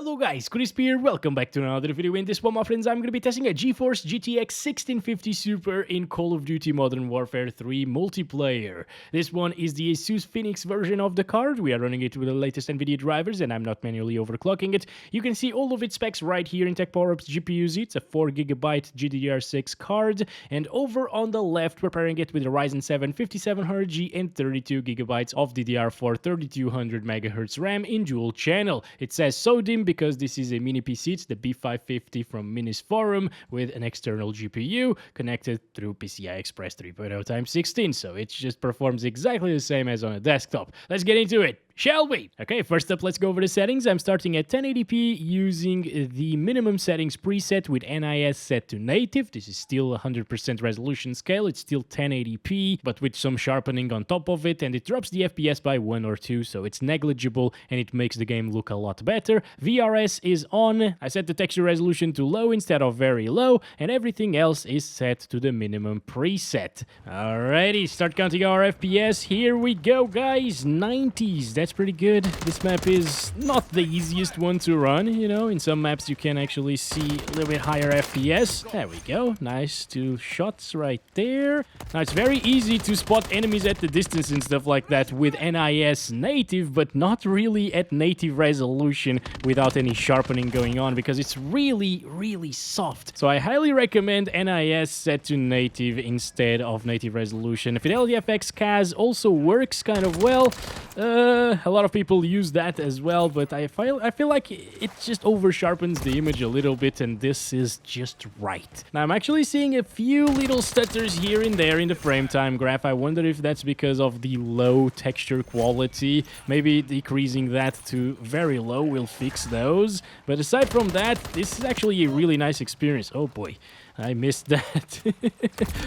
Hello guys, Chris here, welcome back to another video. In this one, my friends, I'm going to be testing a GeForce GTX 1650 Super in Call of Duty Modern Warfare 3 multiplayer. This one is the Asus Phoenix version of the card. We are running it with the latest Nvidia drivers and I'm not manually overclocking it. You can see all of its specs right here in Tech Power-Up's GPU Z. It's a 4GB GDDR6 card, and over on the left, we're pairing it with a Ryzen 7 5700G and 32GB of DDR4 3200MHz RAM in dual channel. It says so dim because this is a mini PC. It's the B550 from Minisforum with an external GPU connected through PCI Express 3.0 x 16, so it just performs exactly the same as on a desktop. Let's get into it, shall we? Okay, first up, let's go over the settings. I'm starting at 1080p using the minimum settings preset with NIS set to native. This is still 100% resolution scale. It's still 1080p, but with some sharpening on top of it, and it drops the FPS by 1 or 2, so it's negligible and it makes the game look a lot better. VRS is on. I set the texture resolution to low instead of very low, and everything else is set to the minimum preset. Alrighty, start counting our FPS. Here we go, guys. 90s. That's pretty good. This map is not the easiest one to run, you know. In some maps you can actually see a little bit higher FPS. There we go. Nice 2 shots right there. Now it's very easy to spot enemies at the distance and stuff like that with NIS native, but not really at native resolution without any sharpening going on, because it's really soft. So I highly recommend NIS set to native instead of native resolution. Fidelity FX CAS also works kind of well. A lot of people use that as well, but I feel like it just over sharpens the image a little bit, and this is just right. Now I'm actually seeing a few little stutters here and there in the frame time graph. I wonder if that's because of the low texture quality. Maybe decreasing that to very low will fix those. But aside from that, this is actually a really nice experience. Oh boy, I missed that.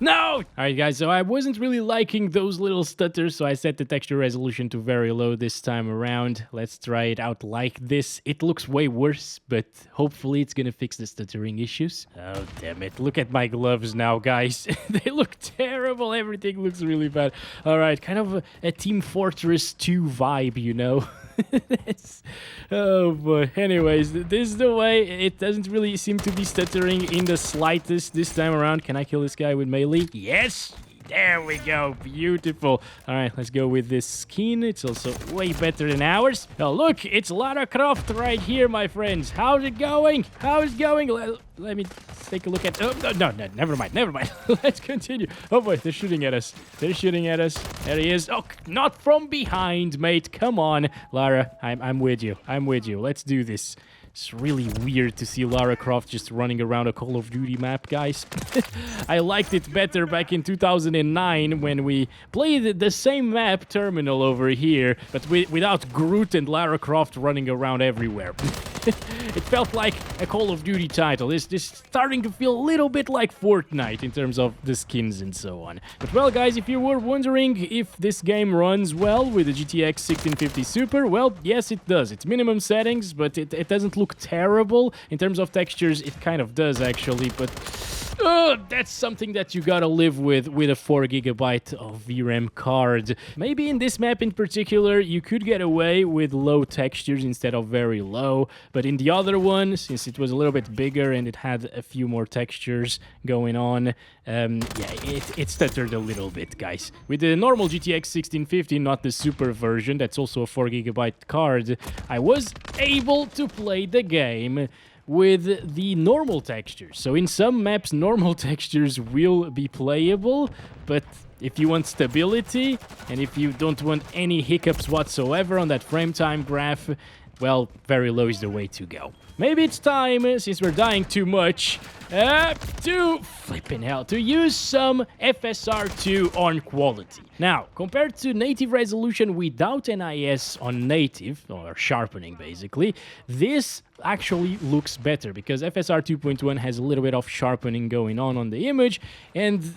No! Alright guys, so I wasn't really liking those little stutters, so I set the texture resolution to very low this time around. Let's try it out like this. It looks way worse, but hopefully it's gonna fix the stuttering issues. Oh damn it, look at my gloves now, guys. They look terrible, everything looks really bad. Alright, kind of a Team Fortress 2 vibe, you know? Oh boy. Anyways, this is the way. It doesn't really seem to be stuttering in the slightest this time around. Can I kill this guy with melee? Yes! There we go. Beautiful. All right, let's go with this skin. It's also way better than ours. Oh, look, it's Lara Croft right here, my friends. How's it going? How's it going? Let me take a look at... Oh, no, never mind. Let's continue. Oh, boy, they're shooting at us. There he is. Oh, not from behind, mate. Come on, Lara. I'm with you. Let's do this. It's really weird to see Lara Croft just running around a Call of Duty map, guys. I liked it better back in 2009 when we played the same map, Terminal, over here, but without Groot and Lara Croft running around everywhere. It felt like a Call of Duty title. It's just starting to feel a little bit like Fortnite in terms of the skins and so on. But well, guys, if you were wondering if this game runs well with the GTX 1650 Super, well, yes, it does. It's minimum settings, but it doesn't look terrible. In terms of textures, it kind of does, actually, but... that's something that you gotta live with a 4GB of VRAM card. Maybe in this map in particular, you could get away with low textures instead of very low, but in the other one, since it was a little bit bigger and it had a few more textures going on, yeah, it stuttered a little bit, guys. With the normal GTX 1650, not the Super version, that's also a 4GB card, I was able to play the game with the normal textures. So in some maps, normal textures will be playable, but if you want stability, and if you don't want any hiccups whatsoever on that frame time graph, well, very low is the way to go. Maybe it's time, since we're dying too much, to use some FSR2 on quality. Now, compared to native resolution without NIS on native, or sharpening basically, this actually looks better because FSR 2.1 has a little bit of sharpening going on the image, and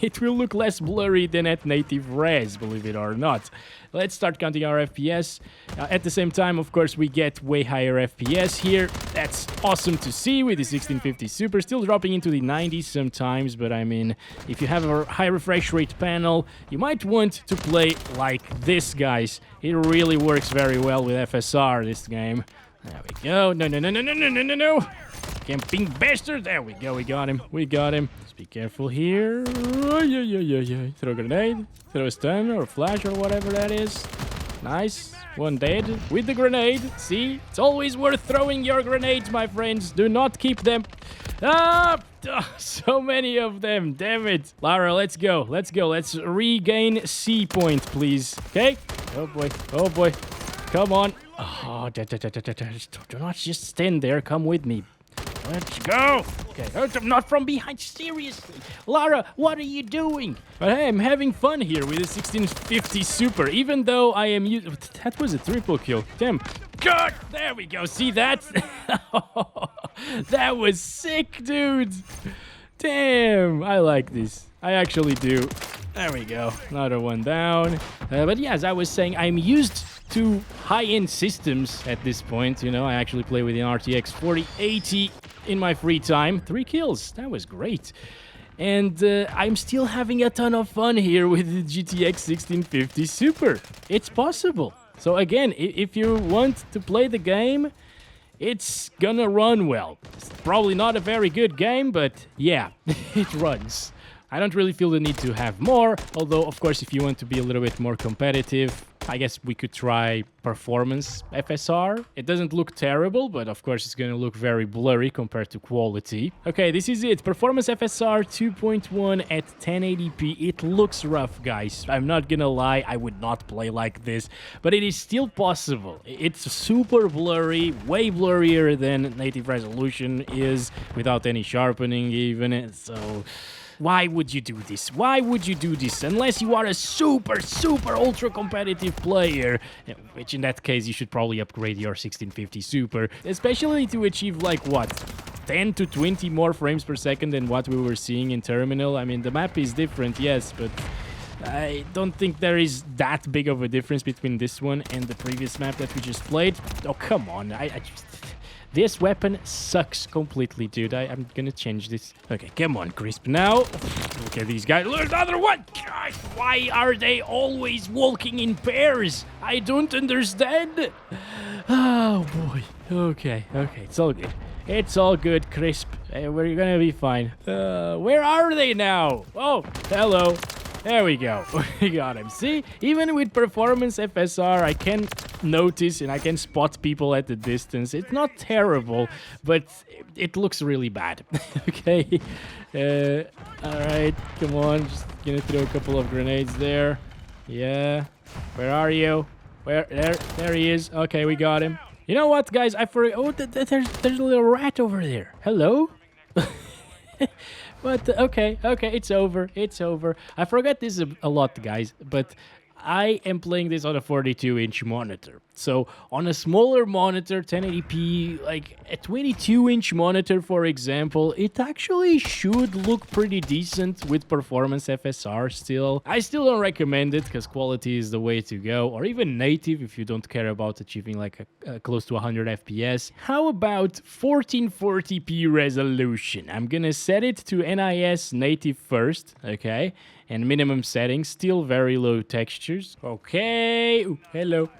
it will look less blurry than at native res, believe it or not. Let's start counting our FPS. At the same time, of course, we get way higher FPS here. That's awesome to see with the 1650 Super, still dropping into the 90s sometimes, but I mean, if you have a high refresh rate panel, you might want to play like this, guys. It really works very well with FSR, this game. There we go. No, no, no, no, no, no, no, no, no. Camping bastard. There we go. We got him. We got him. Just be careful here. Oh, yeah, yeah, yeah, yeah. Throw a grenade. Throw a stun or a flash or whatever that is. Nice. One dead with the grenade. See? It's always worth throwing your grenades, my friends. Do not keep them. Ah! So many of them. Damn it. Lara, let's go. Let's go. Let's regain C point, please. Okay? Oh, boy. Oh, boy. Come on. Oh, do not just stand there. Come with me. Let's go. Okay, not from behind. Seriously. Lara, what are you doing? But hey, I'm having fun here with the 1650 Super, even though I am using... That was a triple kill. Damn. God, there we go. See that? That was sick, dude. Damn, I like this. I actually do. There we go. Another one down. But yeah, as I was saying, I'm used to high-end systems at this point. You know, I actually play with an RTX 4080 in my free time. 3 kills. That was great. And I'm still having a ton of fun here with the GTX 1650 Super. It's possible. So again, if you want to play the game, it's gonna run well. It's probably not a very good game, but yeah, it runs. I don't really feel the need to have more, although, of course, if you want to be a little bit more competitive, I guess we could try performance FSR. It doesn't look terrible, but of course it's going to look very blurry compared to quality. Okay, this is it. Performance FSR 2.1 at 1080p. It looks rough, guys. I'm not gonna lie, I would not play like this, but it is still possible. It's super blurry, way blurrier than native resolution is, without any sharpening even, so... Why would you do this? Why would you do this? Unless you are a super ultra competitive player, which in that case you should probably upgrade your 1650 Super, especially to achieve like what? 10 to 20 more frames per second than what we were seeing in Terminal. I mean, the map is different, yes, but I don't think there is that big of a difference between this one and the previous map that we just played. Oh, come on. This weapon sucks completely, dude. I'm gonna change this. Okay, come on, Crisp. Now, look at these guys. Look, another one! Gosh, why are they always walking in pairs? I don't understand. Oh, boy. Okay, it's all good. It's all good, Crisp. We're gonna be fine. Where are they now? Oh, hello. There we go. We got him. See? Even with performance FSR, I can notice and I can spot people at the distance. It's not terrible, but it looks really bad. Okay. Alright. Come on. Just gonna throw a couple of grenades there. Yeah. Where are you? Where? There he is. Okay, we got him. You know what, guys? I forgot. Oh, there's a little rat over there. Hello? But, okay, it's over. I forget this a lot, guys, but I am playing this on a 42-inch monitor. So, on a smaller monitor, 1080p, like a 22-inch monitor, for example, it actually should look pretty decent with performance FSR still. I still don't recommend it, because quality is the way to go, or even native if you don't care about achieving like a close to 100 FPS. How about 1440p resolution? I'm gonna set it to NIS native first, okay? And minimum settings, still very low textures. Okay. Ooh, hello.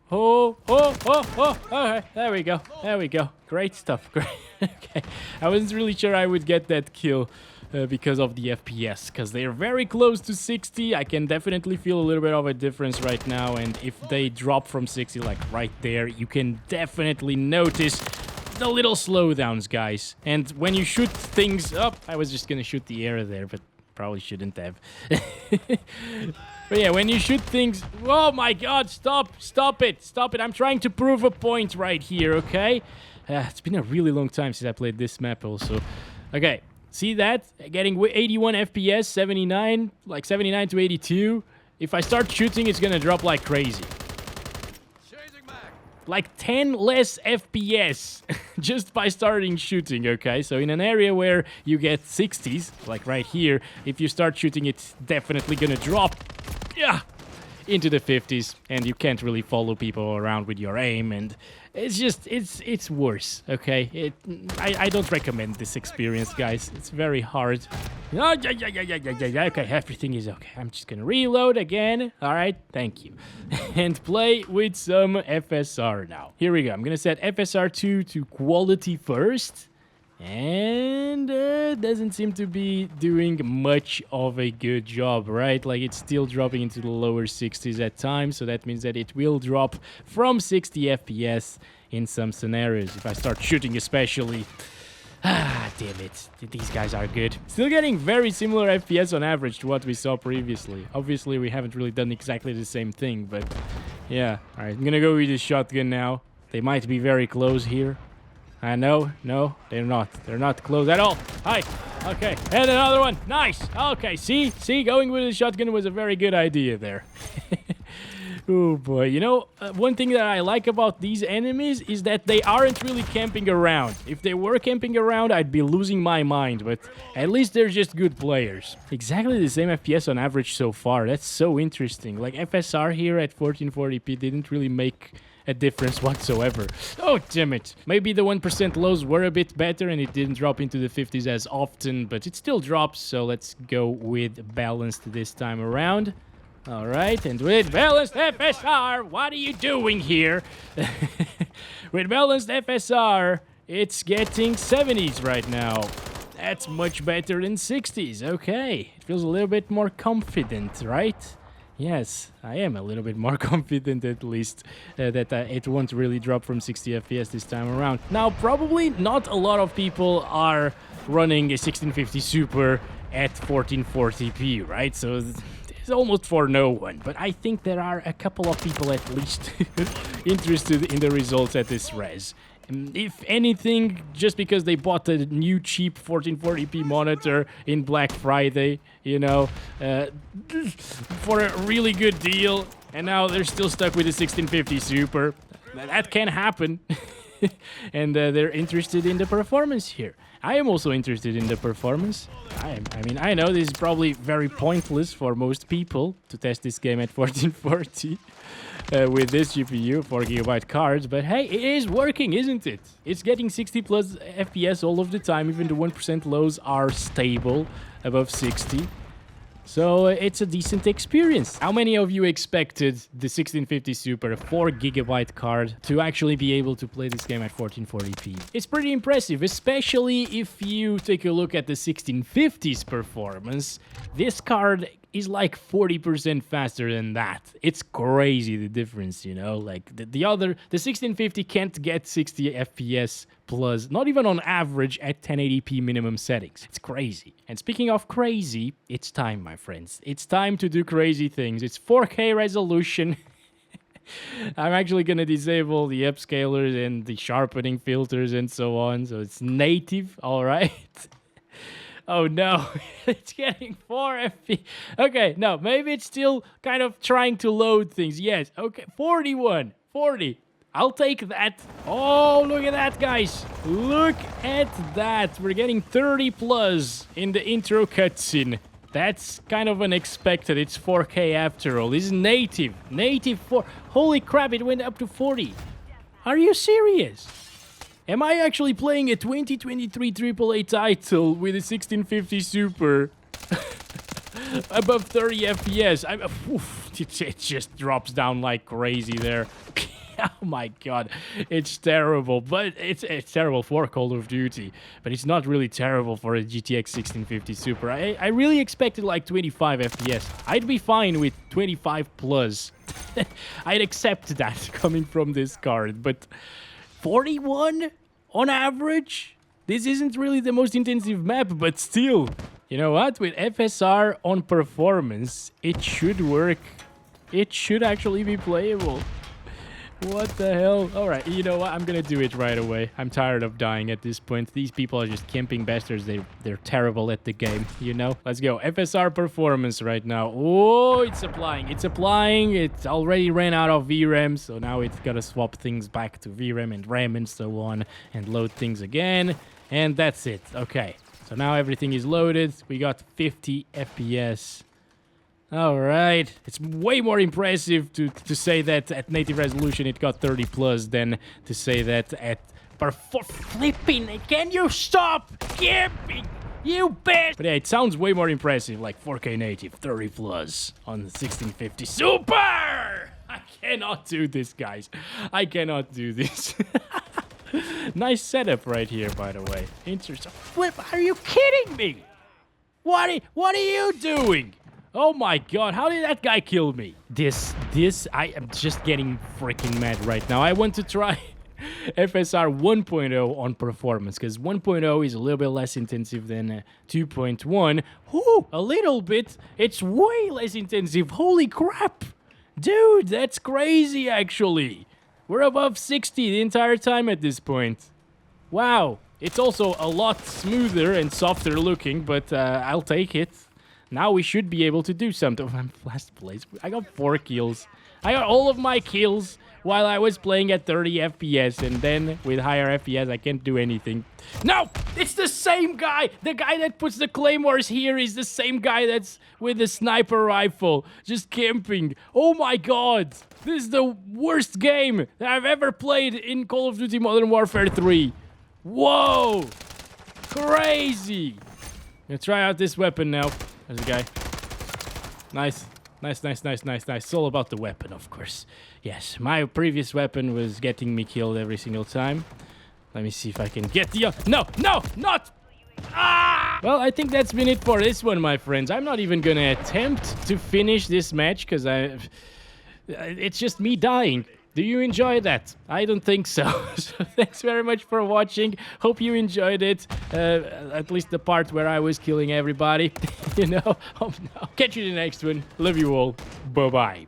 Okay, there we go. Great stuff. Great. Okay. I wasn't really sure I would get that kill because of the FPS, because they're very close to 60. I can definitely feel a little bit of a difference right now, and if they drop from 60, like right there, you can definitely notice the little slowdowns, guys. And when you shoot things up, I was just gonna shoot the air there, but probably shouldn't have. But yeah, when you shoot things... Oh my god, stop it. I'm trying to prove a point right here, okay? It's been a really long time since I played this map also. Okay, see that? Getting 81 FPS, 79, like 79 to 82. If I start shooting, it's gonna drop like crazy. Like 10 less FPS just by starting shooting, okay? So in an area where you get 60s, like right here, if you start shooting, it's definitely gonna drop. Yeah, into the 50s, and you can't really follow people around with your aim, and it's just, it's worse, okay? I don't recommend this experience, guys. It's very hard. Oh, yeah, okay, everything is okay. I'm just gonna reload again. All right, thank you. And play with some FSR now. Here we go. I'm gonna set FSR2 to quality first. And doesn't seem to be doing much of a good job, right? Like, it's still dropping into the lower 60s at times, so that means that it will drop from 60 FPS in some scenarios. If I start shooting especially... Ah, damn it. These guys are good. Still getting very similar FPS on average to what we saw previously. Obviously, we haven't really done exactly the same thing, but... Yeah. Alright, I'm gonna go with the shotgun now. They might be very close here. No, they're not. They're not close at all. Hi. Okay, and another one. Nice. Okay, see, going with the shotgun was a very good idea there. Oh boy, you know, one thing that I like about these enemies is that they aren't really camping around. If they were camping around, I'd be losing my mind, but at least they're just good players. Exactly the same FPS on average so far. That's so interesting. Like, FSR here at 1440p didn't really make a difference whatsoever. Oh, damn it. Maybe the 1% lows were a bit better and it didn't drop into the 50s as often, but it still drops, so let's go with balanced this time around. All right, and with balanced FSR, what are you doing here? With balanced FSR, it's getting 70s right now. That's much better than 60s. Okay, it feels a little bit more confident, right? Yes, I am a little bit more confident at least that it won't really drop from 60 FPS this time around. Now, probably not a lot of people are running a 1650 Super at 1440p, right? So it's almost for no one. But I think there are a couple of people at least interested in the results at this res. If anything, just because they bought a new cheap 1440p monitor in Black Friday, you know, for a really good deal, and now they're still stuck with the 1650 Super. That can happen. And they're interested in the performance here. I am also interested in the performance. I mean, I know this is probably very pointless for most people to test this game at 1440 with this GPU, 4GB cards, but hey, it is working, isn't it? It's getting 60 plus FPS all of the time. Even the 1% lows are stable above 60. So it's a decent experience. How many of you expected the 1650 Super 4GB card to actually be able to play this game at 1440p? It's pretty impressive, especially if you take a look at the 1650's performance. This card is like 40% faster than that. It's crazy, the difference, you know? Like, the 1650 can't get 60 FPS plus, not even on average, at 1080p minimum settings. It's crazy. And speaking of crazy, it's time, my friends. It's time to do crazy things. It's 4K resolution. I'm actually gonna disable the upscalers and the sharpening filters and so on, so it's native, all right? Oh no, it's getting 4 FPS. Okay, no, maybe it's still kind of trying to load things. Yes, okay, 40. I'll take that. Oh, look at that, guys. Look at that. We're getting 30 plus in the intro cutscene. That's kind of unexpected. It's 4K after all. This is native. Native 4. Holy crap, it went up to 40. Are you serious? Am I actually playing a 2023 AAA title with a 1650 Super above 30 FPS? It just drops down like crazy there. Oh my god, it's terrible, but it's terrible for Call of Duty, but it's not really terrible for a GTX 1650 Super. I really expected like 25 FPS. I'd be fine with 25 plus. I'd accept that coming from this card, but 41 on average? This isn't really the most intensive map, but still. You know what? With FSR on performance, it should work. It should actually be playable. What the hell? Alright, you know what? I'm gonna do it right away. I'm tired of dying at this point. These people are just camping bastards. They're terrible at the game, you know? Let's go. FSR performance right now. Oh, it's applying. It's applying. It already ran out of VRAM, so now it's gotta swap things back to VRAM and RAM and so on and load things again. And that's it. Okay. So now everything is loaded. We got 50 FPS. All right. It's way more impressive to say that at native resolution it got 30 plus than to say that at... For flipping, can you stop camping? You bitch! But yeah, it sounds way more impressive, like 4K native, 30 plus on the 1650 Super! I cannot do this, guys. I cannot do this. Nice setup right here, by the way. Interesting. Flip, are you kidding me? What are you doing? Oh my god, how did that guy kill me? I am just getting freaking mad right now. I want to try FSR 1.0 on performance, because 1.0 is a little bit less intensive than 2.1. Ooh, a little bit. It's way less intensive. Holy crap. Dude, that's crazy, actually. We're above 60 the entire time at this point. Wow. It's also a lot smoother and softer looking, but I'll take it. Now we should be able to do something. I'm last place. I got 4 kills. I got all of my kills while I was playing at 30 FPS, and then with higher FPS, I can't do anything. No! It's the same guy! The guy that puts the claymores here is the same guy that's with the sniper rifle, just camping. Oh my god! This is the worst game that I've ever played in Call of Duty Modern Warfare 3. Whoa! Crazy! I'm gonna try out this weapon now. There's a guy. Nice. Nice. It's all about the weapon, of course. Yes, my previous weapon was getting me killed every single time. Let me see if I can get the... No, not... Ah! Well, I think that's been it for this one, my friends. I'm not even gonna attempt to finish this match, because it's just me dying. Do you enjoy that? I don't think so. So thanks very much for watching. Hope you enjoyed it. At least the part where I was killing everybody. You know? Oh, no. Catch you in the next one. Love you all. Bye-bye.